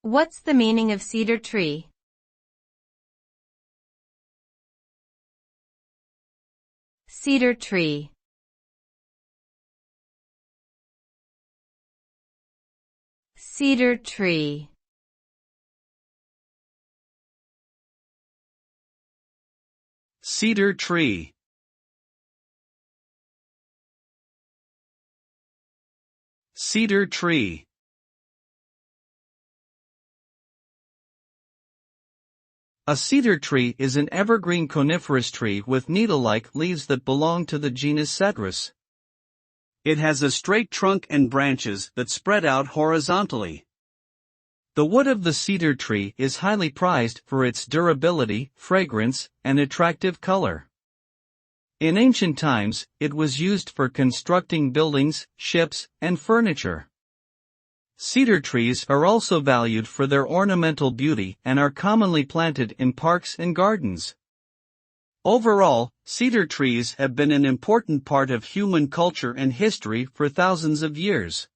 What's the meaning of cedar tree? Cedar tree. Cedar tree. Cedar tree. Cedar tree. A cedar tree is an evergreen coniferous tree with needle-like leaves that belong to the genus Cedrus. It has a straight trunk and branches that spread out horizontally. The wood of the cedar tree is highly prized for its durability, fragrance, and attractive color. In ancient times, it was used for constructing buildings, ships, and furniture. Cedar trees are also valued for their ornamental beauty and are commonly planted in parks and gardens. Overall, cedar trees have been an important part of human culture and history for thousands of years.